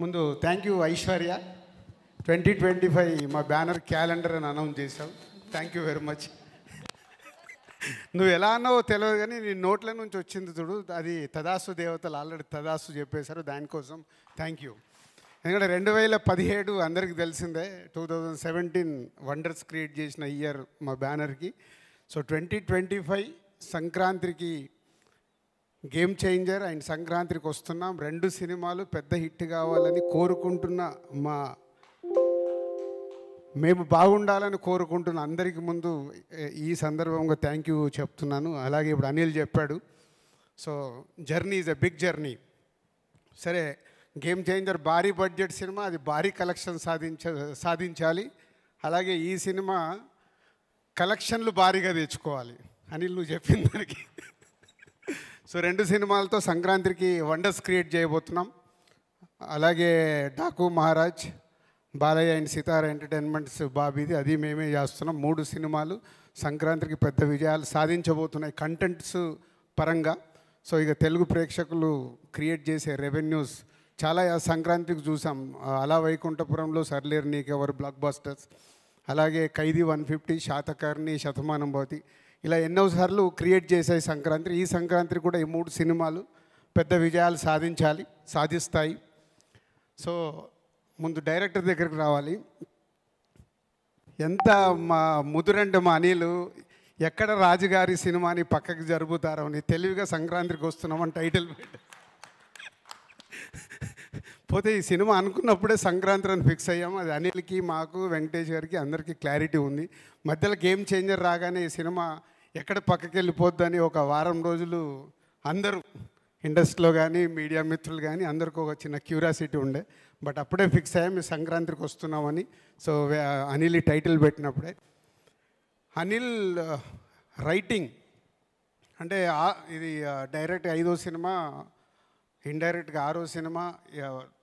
ముందు thank you Aishwarya. 2025 మా banner calendar అని అనౌన్స్ చేసావు. Thank you very much. నువ్వు ఎలా అన్నావో తెలియదు కానీ నీ నోట్ల నుంచి వచ్చింది చూడు, అది తదాసు దేవతలు ఆల్రెడీ తదాసు చెప్పేశారు. దానికోసం థ్యాంక్ యూ. ఎందుకంటే 2017 అందరికీ తెలిసిందే, 2017 వండర్స్ క్రియేట్ చేసిన ఇయర్ మా బ్యానర్కి. సో 2025 సంక్రాంతికి గేమ్ చేంజర్ అండ్ సంక్రాంతికి వస్తున్నాం. 2 సినిమాలు పెద్ద హిట్ కావాలని కోరుకుంటున్న మేము బాగుండాలని కోరుకుంటున్న అందరికీ ముందు ఈ సందర్భంగా థ్యాంక్ యూ చెప్తున్నాను. అలాగే ఇప్పుడు అనిల్ చెప్పాడు. So journey is a big journey. సరే, గేమ్ చేంజర్ భారీ బడ్జెట్ సినిమా, అది భారీ కలెక్షన్ సాధించాలి. అలాగే ఈ సినిమా కలెక్షన్లు భారీగా తెచ్చుకోవాలి. అనిల్ నువ్వు చెప్పిన దానికి. సో 2 సినిమాలతో సంక్రాంతికి వండర్స్ క్రియేట్ చేయబోతున్నాం. అలాగే డాకు మహారాజ్, బాలయ్య అండ్ సితార ఎంటర్టైన్మెంట్స్ బాబీది, అది మేమే చేస్తున్నాం. 3 సినిమాలు సంక్రాంతికి పెద్ద విజయాలు సాధించబోతున్నాయి కంటెంట్స్ పరంగా. సో ఇక తెలుగు ప్రేక్షకులు క్రియేట్ చేసే రెవెన్యూస్ చాలా సంక్రాంతికి చూసాం. అలా వైకుంఠపురంలో సర్లేరు నీకెవరు బ్లాక్ బస్టర్స్, అలాగే ఖైదీ 150, శాతకర్ణి, శతమానం భవతి, ఇలా ఎన్నోసార్లు క్రియేట్ చేసాయి సంక్రాంతి. ఈ సంక్రాంతికి కూడా ఈ 3 సినిమాలు పెద్ద విజయాలు సాధిస్తాయి. సో ముందు డైరెక్టర్ దగ్గరికి రావాలి. ఎంత మా ముదురంటే మా అనిలు ఎక్కడ రాజుగారి సినిమాని పక్కకి జరుపుతారో అని తెలివిగా సంక్రాంతికి వస్తున్నామని టైటిల్ పోతే ఈ సినిమా అనుకున్నప్పుడే సంక్రాంతి అని ఫిక్స్ అయ్యాము. అది అనిల్కి, మాకు, వెంకటేష్ గారికి అందరికీ క్లారిటీ ఉంది. మధ్యలో గేమ్ చేంజర్ రాగానే ఈ సినిమా ఎక్కడ పక్కకి వెళ్ళిపోద్దని ఒక వారం రోజులు అందరూ ఇండస్ట్రీలో కానీ మీడియా మిత్రులు కానీ అందరికీ ఒక చిన్న క్యూరియాసిటీ ఉండే. బట్ అప్పుడే ఫిక్స్ అయ్యాం మేము సంక్రాంతికి వస్తున్నామని. సో అనిల్ ఈ టైటిల్ పెట్టినప్పుడే అనిల్ రైటింగ్ అంటే ఇది డైరెక్ట్ 5వ సినిమా, ఇండైరెక్ట్గా 6వ సినిమా.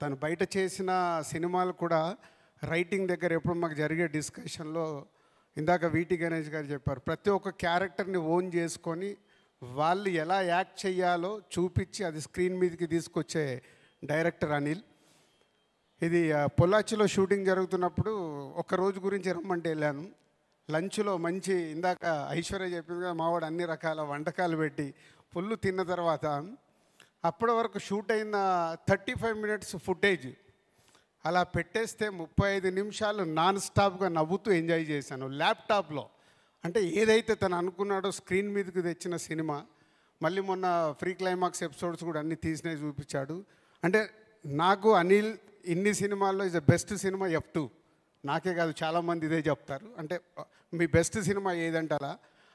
తను బయట చేసిన సినిమాలు కూడా రైటింగ్ దగ్గర ఎప్పుడు మాకు జరిగే డిస్కషన్లో ఇందాక వీటి గణేష్ గారు చెప్పారు, ప్రతి ఒక్క క్యారెక్టర్ని ఓన్ చేసుకొని వాళ్ళు ఎలా యాక్ట్ చేయాలో చూపించి అది స్క్రీన్ మీదకి తీసుకొచ్చే డైరెక్టర్ అనిల్. ఇది పొల్లాచిలో షూటింగ్ జరుగుతున్నప్పుడు ఒక్కరోజు గురించి రమ్మంటే వెళ్ళాను. లంచ్లో మంచి ఇందాక ఐశ్వర్య చెప్పిందిగా మావాడు అన్ని రకాల వంటకాలు పెట్టి ఫుల్ తిన్న తర్వాత అప్పటి వరకు షూట్ అయిన 35 మినిట్స్ ఫుటేజ్ అలా పెట్టేస్తే 35 నిమిషాలు నాన్ స్టాప్గా నవ్వుతూ ఎంజాయ్ చేశాను ల్యాప్టాప్లో. అంటే ఏదైతే తను అనుకున్నాడో స్క్రీన్ మీదకి తెచ్చిన సినిమా. మళ్ళీ మొన్న ఫ్రీ క్లైమాక్స్ ఎపిసోడ్స్ కూడా అన్నీ తీసినవి చూపించాడు. అంటే నాకు అనిల్ ఇన్ని సినిమాల్లో is the best cinema F2. నాకే కాదు చాలామంది ఇదే చెప్తారు. అంటే మీ బెస్ట్ సినిమా ఏదంటే అలా.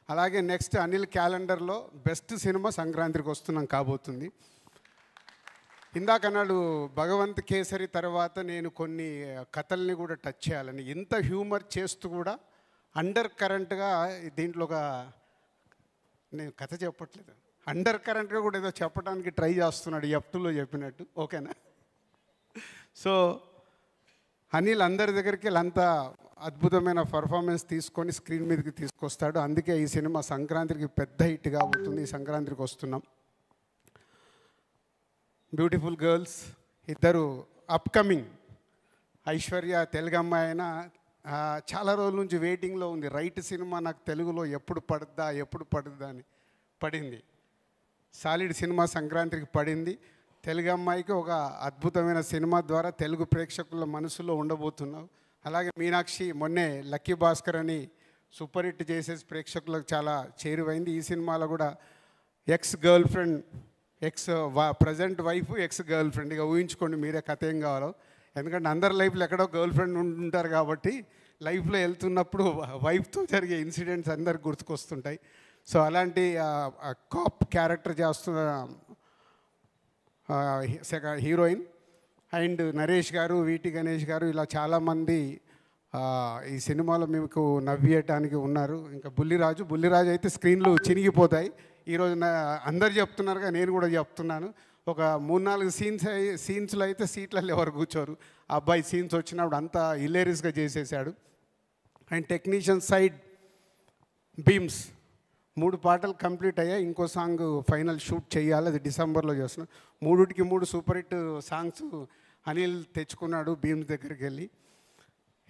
అలాగే నెక్స్ట్ అనిల్ క్యాలెండర్లో బెస్ట్ సినిమా సంక్రాంతికి వస్తున్నాం కాబోతుంది. ఇందాక అన్నాడు భగవంత్ కేసరి తర్వాత నేను కొన్ని కథల్ని కూడా టచ్ చేయాలని. ఇంత హ్యూమర్ చేస్తూ కూడా అండర్ కరెంట్గా దీంట్లో ఒక, నేను కథ చెప్పట్లేదు, అండర్ కరెంట్గా కూడా ఏదో చెప్పడానికి ట్రై చేస్తున్నాడు F2లో చెప్పినట్టు. ఓకేనా? సో అనిల్ అందరి దగ్గరికి అంతా అద్భుతమైన పర్ఫార్మెన్స్ తీసుకొని స్క్రీన్ మీదకి తీసుకొస్తాడు. అందుకే ఈ సినిమా సంక్రాంతికి పెద్ద హిట్ కాబోతుంది. ఈ సంక్రాంతికి వస్తున్నాం. బ్యూటిఫుల్ గర్ల్స్ ఇద్దరు అప్కమింగ్. ఐశ్వర్య తెలుగు అమ్మాయి అయినా చాలా రోజుల నుంచి వెయిటింగ్లో ఉంది. రైట్ సినిమా నాకు తెలుగులో ఎప్పుడు పడుద్దా అని పడింది. సాలిడ్ సినిమా సంక్రాంతికి పడింది. తెలుగు అమ్మాయికి ఒక అద్భుతమైన సినిమా ద్వారా తెలుగు ప్రేక్షకుల మనసులో ఉండబోతున్నావు. అలాగే మీనాక్షి మొన్నే లక్కీ భాస్కర్ అని సూపర్ హిట్ చేసేసి ప్రేక్షకులకు చాలా చేరువైంది. ఈ సినిమాలో కూడా ex girl friend, present wife, ex girl friend, ఇక ఊహించుకోండి మీరే కథ ఏం కావాలో. ఎందుకంటే అందరి లైఫ్లో ఎక్కడో గర్ల్ ఫ్రెండ్ ఉంటారు కాబట్టి లైఫ్లో వెళ్తున్నప్పుడు వైఫ్తో జరిగే ఇన్సిడెంట్స్ అందరికి గుర్తుకొస్తుంటాయి. సో అలాంటి కాప్ క్యారెక్టర్ చేస్తున్న హీరోయిన్. అండ్ నరేష్ గారు, వీటి గణేష్ గారు, ఇలా చాలామంది ఈ సినిమాలో మీకు నవ్వేయటానికి ఉన్నారు. ఇంకా బుల్లిరాజు అయితే స్క్రీన్లు చినిగిపోతాయి. ఈరోజు అందరు చెప్తున్నారుగా, నేను కూడా చెప్తున్నాను. ఒక 3-4 సీన్స్లో అయితే సీట్లలో ఎవరు కూర్చోరు. ఆ అబ్బాయి సీన్స్ వచ్చినప్పుడు అంతా హిలేరియస్గా చేసేసాడు. అండ్ టెక్నీషియన్ సైడ్ బీమ్స్ 3 పాటలు కంప్లీట్ అయ్యాయి. ఇంకో సాంగ్ ఫైనల్ షూట్ చేయాలి, అది డిసెంబర్లో చేస్తున్నాం. 3కి 3 సూపర్ హిట్ సాంగ్స్ అనిల్ తెచ్చుకున్నాడు భీమ్స్ దగ్గరికి వెళ్ళి.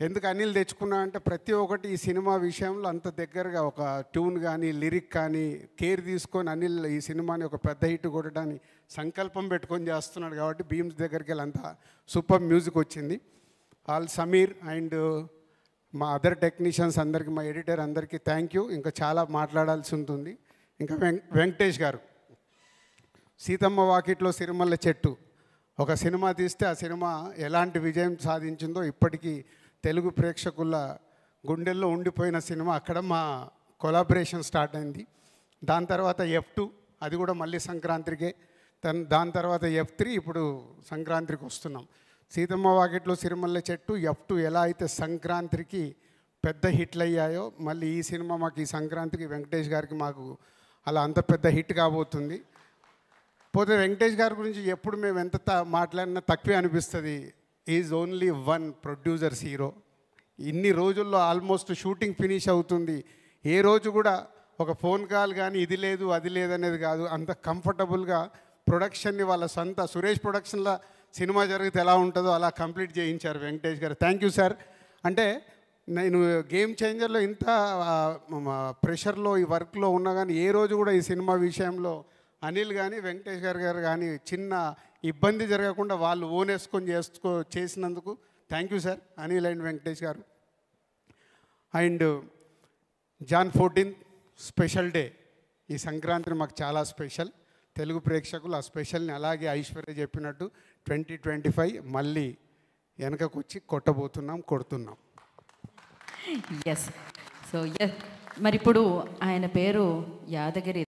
ఎందుకు అనిల్ తెచ్చుకున్నా అంటే ప్రతి ఒక్కటి ఈ సినిమా విషయంలో అంత దగ్గరగా ఒక ట్యూన్ కానీ లిరిక్ కానీ కేర్ తీసుకొని అనిల్ ఈ సినిమాని ఒక పెద్ద హిట్ కొట్టడానికి సంకల్పం పెట్టుకొని చేస్తున్నాడు కాబట్టి భీమ్స్ దగ్గరికి వెళ్ళి అంత సూపర్ మ్యూజిక్ వచ్చింది. ఆల్ సమీర్ అండ్ మా అదర్ టెక్నీషియన్స్ అందరికీ, మా ఎడిటర్ అందరికీ థ్యాంక్ యూ. ఇంకా చాలా మాట్లాడాల్సి ఉంటుంది. ఇంకా వెంకటేష్ గారు, సీతమ్మ వాకిట్లో సిరిమల్ల చెట్టు ఒక సినిమా తీస్తే ఆ సినిమా ఎలాంటి విజయం సాధించిందో ఇప్పటికీ తెలుగు ప్రేక్షకుల గుండెల్లో ఉండిపోయిన సినిమా. అక్కడ మా కొలాబరేషన్ స్టార్ట్ అయింది. దాని తర్వాత F2, అది కూడా మళ్ళీ సంక్రాంతికే. దాని తర్వాత F3, ఇప్పుడు సంక్రాంతికి వస్తున్నాం. సీతమ్మ వాకిట్లో సిరిమల్ల చెట్టు, F2 ఎలా అయితే సంక్రాంతికి పెద్ద హిట్లు అయ్యాయో మళ్ళీ ఈ సినిమా మాకు ఈ సంక్రాంతికి వెంకటేష్ గారికి మాకు అలా అంత పెద్ద హిట్ కాబోతుంది. పోతే వెంకటేష్ గారి గురించి ఎప్పుడు మేము ఎంత మాట్లాడినా తక్కువే అనిపిస్తుంది. Is only one producers hero. ఇన్ని రోజుల్లో ఆల్మోస్ట్ షూటింగ్ ఫినిష్ అవుతుంది. ఏ రోజు కూడా ఒక ఫోన్ కాల్ కానీ ఇది లేదు అది లేదనేది కాదు. అంత కంఫర్టబుల్గా ప్రొడక్షన్ని వాళ్ళ సొంత సురేష్ ప్రొడక్షన్లో సినిమా జరిగితే ఎలా ఉంటుందో అలా కంప్లీట్ చేయించారు వెంకటేష్ గారు. Thank you sir. అంటే నేను గేమ్ చేంజర్లో ఇంత ప్రెషర్లో ఈ వర్క్లో ఉన్నా కానీ ఏ రోజు కూడా ఈ సినిమా విషయంలో అనిల్ కానీ వెంకటేష్ గారు కానీ చిన్న ఇబ్బంది జరగకుండా వాళ్ళు ఓన్ వేసుకొని చేసినందుకు thank you sir Anil and Venkatesh garu. And Jan 14 special day. ఈ సంక్రాంతి మాకు చాలా స్పెషల్. తెలుగు ప్రేక్షకులు ఆ స్పెషల్ని అలాగే ఐశ్వర్య చెప్పినట్టు 2025 మళ్ళీ వెనకకు వచ్చి కొడుతున్నాం. ఎస్. సో మరి ఇప్పుడు ఆయన పేరు యాదగిరి